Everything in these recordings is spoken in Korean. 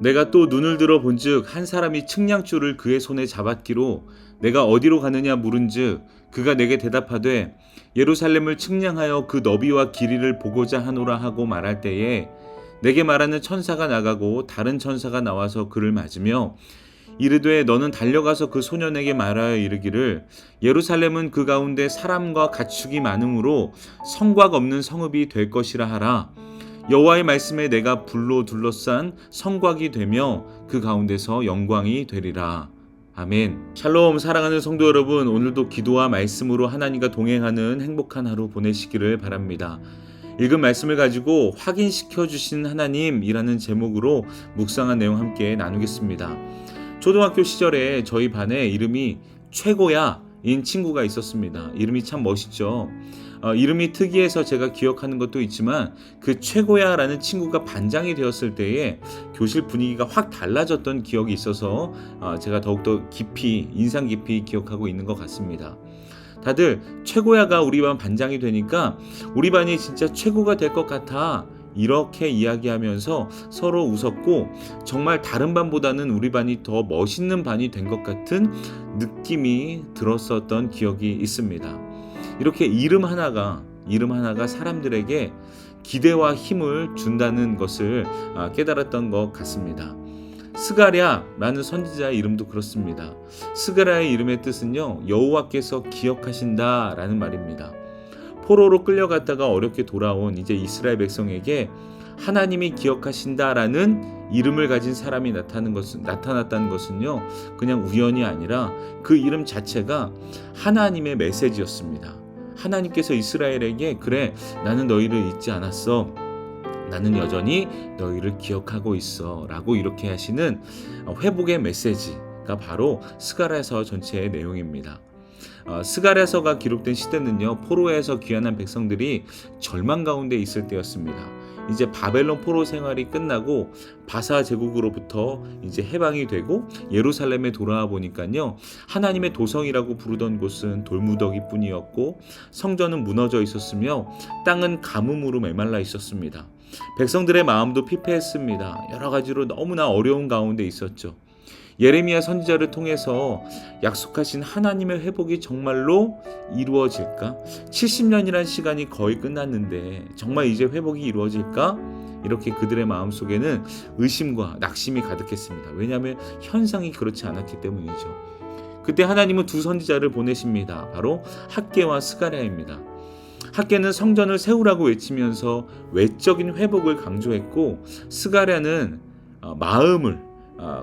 내가 또 눈을 들어 본즉 한 사람이 측량줄을 그의 손에 잡았기로 내가 어디로 가느냐 물은즉 그가 내게 대답하되 예루살렘을 측량하여 그 너비와 길이를 보고자 하노라 하고 말할 때에 내게 말하는 천사가 나가고 다른 천사가 나와서 그를 맞으며 이르되 너는 달려가서 그 소년에게 말하여 이르기를 예루살렘은 그 가운데 사람과 가축이 많으므로 성곽 없는 성읍이 될 것이라 하라. 여호와의 말씀에 내가 불로 둘러싼 성곽이 되며 그 가운데서 영광이 되리라. 아멘. 샬롬. 사랑하는 성도 여러분, 오늘도 기도와 말씀으로 하나님과 동행하는 행복한 하루 보내시기를 바랍니다. 읽은 말씀을 가지고 확인시켜 주신 하나님이라는 제목으로 묵상한 내용 함께 나누겠습니다. 초등학교 시절에 저희 반에 이름이 최고야 인 친구가 있었습니다. 이름이 참 멋있죠. 이름이 특이해서 제가 기억하는 것도 있지만 그 최고야 라는 친구가 반장이 되었을 때에 교실 분위기가 확 달라졌던 기억이 있어서 제가 더욱더 인상 깊이 기억하고 있는 것 같습니다. 다들 최고야가 우리 반 반장이 되니까 우리 반이 진짜 최고가 될 것 같아 이렇게 이야기하면서 서로 웃었고 정말 다른 반보다는 우리 반이 더 멋있는 반이 된 것 같은 느낌이 들었었던 기억이 있습니다. 이렇게 이름 하나가 사람들에게 기대와 힘을 준다는 것을 깨달았던 것 같습니다. 스가랴라는 선지자의 이름도 그렇습니다. 스가랴의 이름의 뜻은요, 여호와께서 기억하신다 라는 말입니다. 포로로 끌려갔다가 어렵게 돌아온 이제 이스라엘 백성에게 하나님이 기억하신다라는 이름을 가진 사람이 나타났다는 것은요, 그냥 우연이 아니라 그 이름 자체가 하나님의 메시지였습니다. 하나님께서 이스라엘에게 그래, 나는 너희를 잊지 않았어. 나는 여전히 너희를 기억하고 있어 라고 이렇게 하시는 회복의 메시지가 바로 스가랴서 전체의 내용입니다. 스가랴서가 기록된 시대는요, 포로에서 귀환한 백성들이 절망 가운데 있을 때였습니다. 이제 바벨론 포로 생활이 끝나고 바사 제국으로부터 이제 해방이 되고 예루살렘에 돌아와 보니까요, 하나님의 도성이라고 부르던 곳은 돌무더기뿐이었고 성전은 무너져 있었으며 땅은 가뭄으로 메말라 있었습니다. 백성들의 마음도 피폐했습니다. 여러 가지로 너무나 어려운 가운데 있었죠. 예레미야 선지자를 통해서 약속하신 하나님의 회복이 정말로 이루어질까? 70년이란 시간이 거의 끝났는데 정말 이제 회복이 이루어질까? 이렇게 그들의 마음속에는 의심과 낙심이 가득했습니다. 왜냐하면 현상이 그렇지 않았기 때문이죠. 그때 하나님은 두 선지자를 보내십니다. 바로 학개와 스가랴입니다. 학개는 성전을 세우라고 외치면서 외적인 회복을 강조했고, 스가랴는 마음을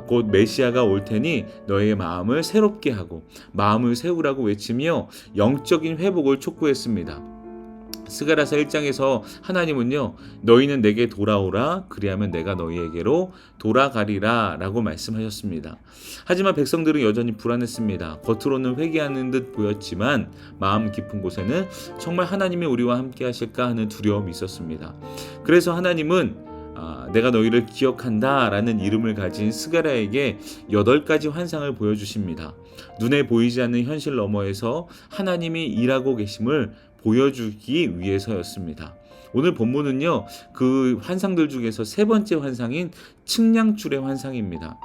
곧 메시아가 올 테니 너의 마음을 새롭게 하고 마음을 세우라고 외치며 영적인 회복을 촉구했습니다. 스가랴서 1장에서 하나님은요, 너희는 내게 돌아오라 그리하면 내가 너희에게로 돌아가리라 라고 말씀하셨습니다. 하지만 백성들은 여전히 불안했습니다. 겉으로는 회개하는 듯 보였지만 마음 깊은 곳에는 정말 하나님이 우리와 함께 하실까 하는 두려움이 있었습니다. 그래서 하나님은 내가 너희를 기억한다 라는 이름을 가진 스가랴에게 8가지 환상을 보여주십니다. 눈에 보이지 않는 현실 너머에서 하나님이 일하고 계심을 보여주기 위해서였습니다. 오늘 본문은요, 그 환상들 중에서 세 번째 환상인 측량줄의 환상입니다.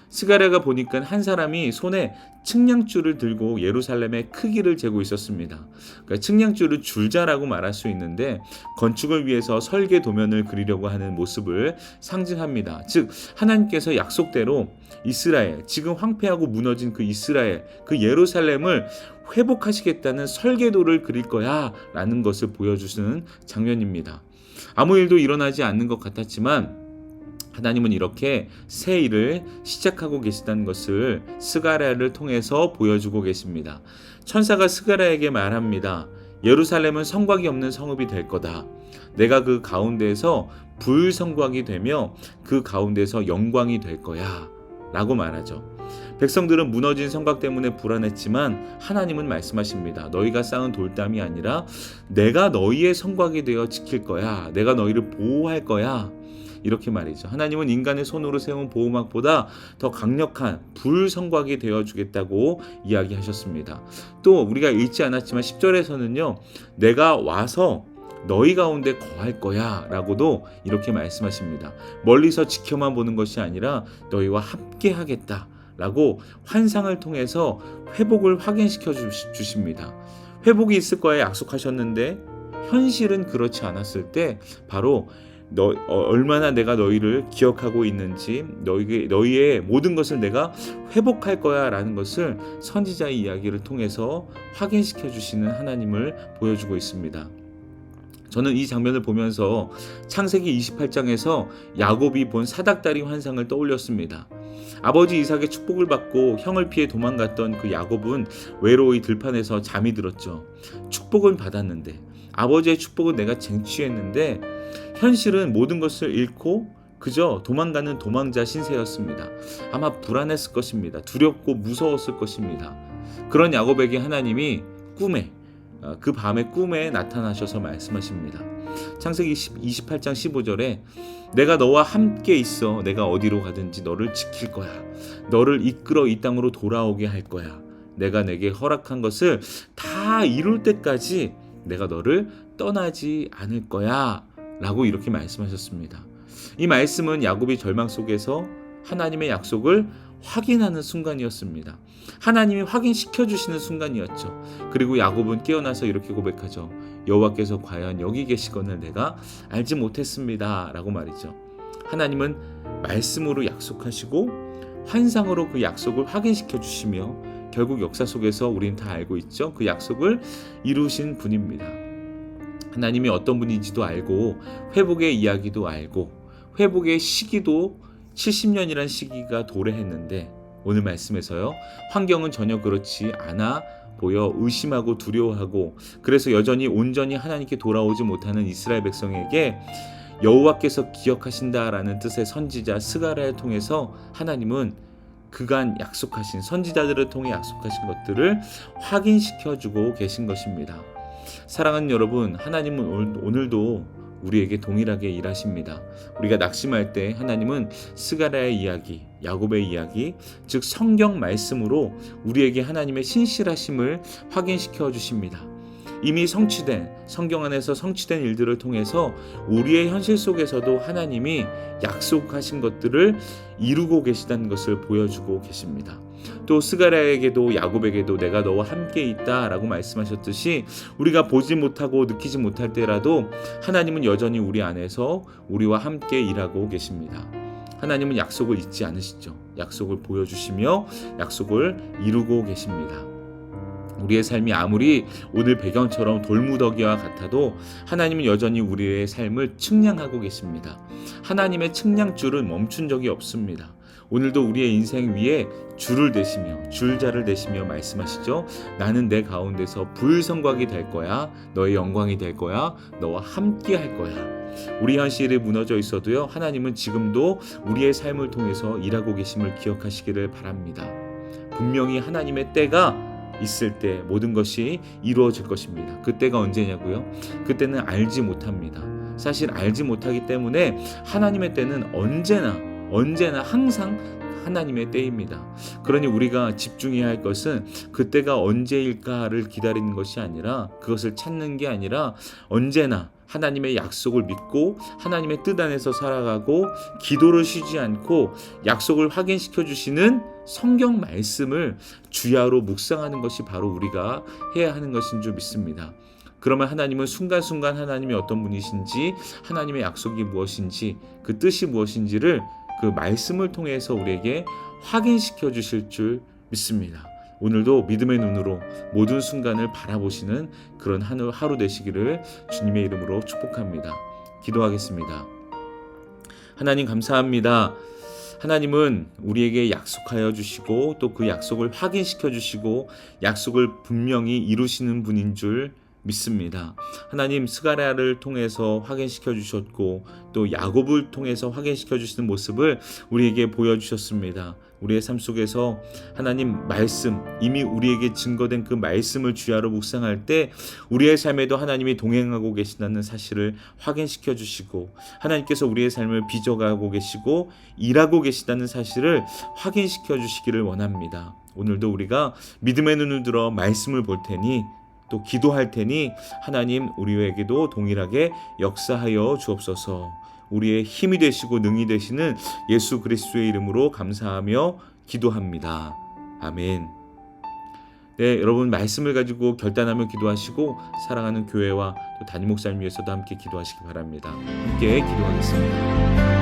스가랴가 보니까 한 사람이 손에 측량줄을 들고 예루살렘의 크기를 재고 있었습니다. 그러니까 측량줄을 줄자라고 말할 수 있는데 건축을 위해서 설계 도면을 그리려고 하는 모습을 상징합니다. 즉 하나님께서 약속대로 이스라엘, 지금 황폐하고 무너진 그 이스라엘, 그 예루살렘을 회복하시겠다는 설계도를 그릴 거야 라는 것을 보여주시는 장면입니다. 아무 일도 일어나지 않는 것 같았지만 하나님은 이렇게 새 일을 시작하고 계시다는 것을 스가랴를 통해서 보여주고 계십니다. 천사가 스가랴에게 말합니다. 예루살렘은 성곽이 없는 성읍이 될 거다. 내가 그 가운데에서 불성곽이 되며 그 가운데서 영광이 될 거야 라고 말하죠. 백성들은 무너진 성곽 때문에 불안했지만 하나님은 말씀하십니다. 너희가 쌓은 돌담이 아니라 내가 너희의 성곽이 되어 지킬 거야. 내가 너희를 보호할 거야. 이렇게 말이죠. 하나님은 인간의 손으로 세운 보호막보다 더 강력한 불성곽이 되어주겠다고 이야기하셨습니다. 또 우리가 읽지 않았지만 10절에서는요. 내가 와서 너희 가운데 거할 거야 라고도 이렇게 말씀하십니다. 멀리서 지켜만 보는 것이 아니라 너희와 함께 하겠다 라고 환상을 통해서 회복을 확인시켜 주십니다. 회복이 있을 거야 약속하셨는데 현실은 그렇지 않았을 때 바로 얼마나 내가 너희를 기억하고 있는지, 너희의 모든 것을 내가 회복할 거야 라는 것을 선지자의 이야기를 통해서 확인시켜 주시는 하나님을 보여주고 있습니다. 저는 이 장면을 보면서 창세기 28장에서 야곱이 본 사닥다리 환상을 떠올렸습니다. 아버지 이삭의 축복을 받고 형을 피해 도망갔던 그 야곱은 외로이 들판에서 잠이 들었죠. 축복은 받았는데, 아버지의 축복은 내가 쟁취했는데 현실은 모든 것을 잃고 그저 도망가는 도망자 신세였습니다. 아마 불안했을 것입니다. 두렵고 무서웠을 것입니다. 그런 야곱에게 하나님이 그 밤의 꿈에 나타나셔서 말씀하십니다. 창세기 28장 15절에 내가 너와 함께 있어 내가 어디로 가든지 너를 지킬 거야. 너를 이끌어 이 땅으로 돌아오게 할 거야. 내가 내게 허락한 것을 다 이룰 때까지 내가 너를 떠나지 않을 거야 라고 이렇게 말씀하셨습니다. 이 말씀은 야곱이 절망 속에서 하나님의 약속을 확인하는 순간이었습니다. 하나님이 확인시켜 주시는 순간이었죠. 그리고 야곱은 깨어나서 이렇게 고백하죠. 여호와께서 과연 여기 계시거늘 내가 알지 못했습니다 라고 말이죠. 하나님은 말씀으로 약속하시고 환상으로 그 약속을 확인시켜 주시며 결국 역사 속에서 우리는 다 알고 있죠. 그 약속을 이루신 분입니다. 하나님이 어떤 분인지도 알고 회복의 이야기도 알고 회복의 시기도 70년이란 시기가 도래했는데 오늘 말씀에서요. 환경은 전혀 그렇지 않아 보여 의심하고 두려워하고 그래서 여전히 온전히 하나님께 돌아오지 못하는 이스라엘 백성에게 여호와께서 기억하신다라는 뜻의 선지자 스가랴를 통해서 하나님은 그간 약속하신 선지자들을 통해 약속하신 것들을 확인시켜주고 계신 것입니다. 사랑하는 여러분, 하나님은 오늘도 우리에게 동일하게 일하십니다. 우리가 낙심할 때 하나님은 스가랴의 이야기, 야곱의 이야기, 즉 성경 말씀으로 우리에게 하나님의 신실하심을 확인시켜 주십니다. 이미 성취된 성경 안에서 성취된 일들을 통해서 우리의 현실 속에서도 하나님이 약속하신 것들을 이루고 계시다는 것을 보여주고 계십니다. 또 스가랴에게도 야곱에게도 내가 너와 함께 있다라고 말씀하셨듯이 우리가 보지 못하고 느끼지 못할 때라도 하나님은 여전히 우리 안에서 우리와 함께 일하고 계십니다. 하나님은 약속을 잊지 않으시죠. 약속을 보여주시며 약속을 이루고 계십니다. 우리의 삶이 아무리 오늘 배경처럼 돌무더기와 같아도 하나님은 여전히 우리의 삶을 측량하고 계십니다. 하나님의 측량줄은 멈춘 적이 없습니다. 오늘도 우리의 인생 위에 줄을 대시며 줄자를 대시며 말씀하시죠. 나는 내 가운데서 불성곽이 될 거야. 너의 영광이 될 거야. 너와 함께 할 거야. 우리 현실이 무너져 있어도요. 하나님은 지금도 우리의 삶을 통해서 일하고 계심을 기억하시기를 바랍니다. 분명히 하나님의 때가 있을 때 모든 것이 이루어질 것입니다. 그때가 언제냐고요? 그때는 알지 못합니다. 사실 알지 못하기 때문에 하나님의 때는 언제나 항상 하나님의 때입니다. 그러니 우리가 집중해야 할 것은 그때가 언제일까를 기다리는 것이 아니라 그것을 찾는 게 아니라 언제나 하나님의 약속을 믿고 하나님의 뜻 안에서 살아가고 기도를 쉬지 않고 약속을 확인시켜 주시는 성경 말씀을 주야로 묵상하는 것이 바로 우리가 해야 하는 것인 줄 믿습니다. 그러면 하나님은 순간순간 하나님이 어떤 분이신지 하나님의 약속이 무엇인지 그 뜻이 무엇인지를 그 말씀을 통해서 우리에게 확인시켜 주실 줄 믿습니다. 오늘도 믿음의 눈으로 모든 순간을 바라보시는 그런 하루 되시기를 주님의 이름으로 축복합니다. 기도하겠습니다. 하나님 감사합니다. 하나님은 우리에게 약속하여 주시고 또 그 약속을 확인시켜 주시고 약속을 분명히 이루시는 분인 줄 믿습니다. 하나님 스가랴를 통해서 확인시켜 주셨고 또 야곱을 통해서 확인시켜 주시는 모습을 우리에게 보여주셨습니다. 우리의 삶 속에서 하나님 말씀 이미 우리에게 증거된 그 말씀을 주야로 묵상할 때 우리의 삶에도 하나님이 동행하고 계신다는 사실을 확인시켜 주시고 하나님께서 우리의 삶을 빚어가고 계시고 일하고 계시다는 사실을 확인시켜 주시기를 원합니다. 오늘도 우리가 믿음의 눈을 들어 말씀을 볼 테니 또 기도할 테니 하나님 우리에게도 동일하게 역사하여 주옵소서. 우리의 힘이 되시고 능이 되시는 예수 그리스도의 이름으로 감사하며 기도합니다. 아멘. 네, 여러분 말씀을 가지고 결단하며 기도하시고 사랑하는 교회와 또 담임 목사님 위해서도 함께 기도하시기 바랍니다. 함께 기도하겠습니다.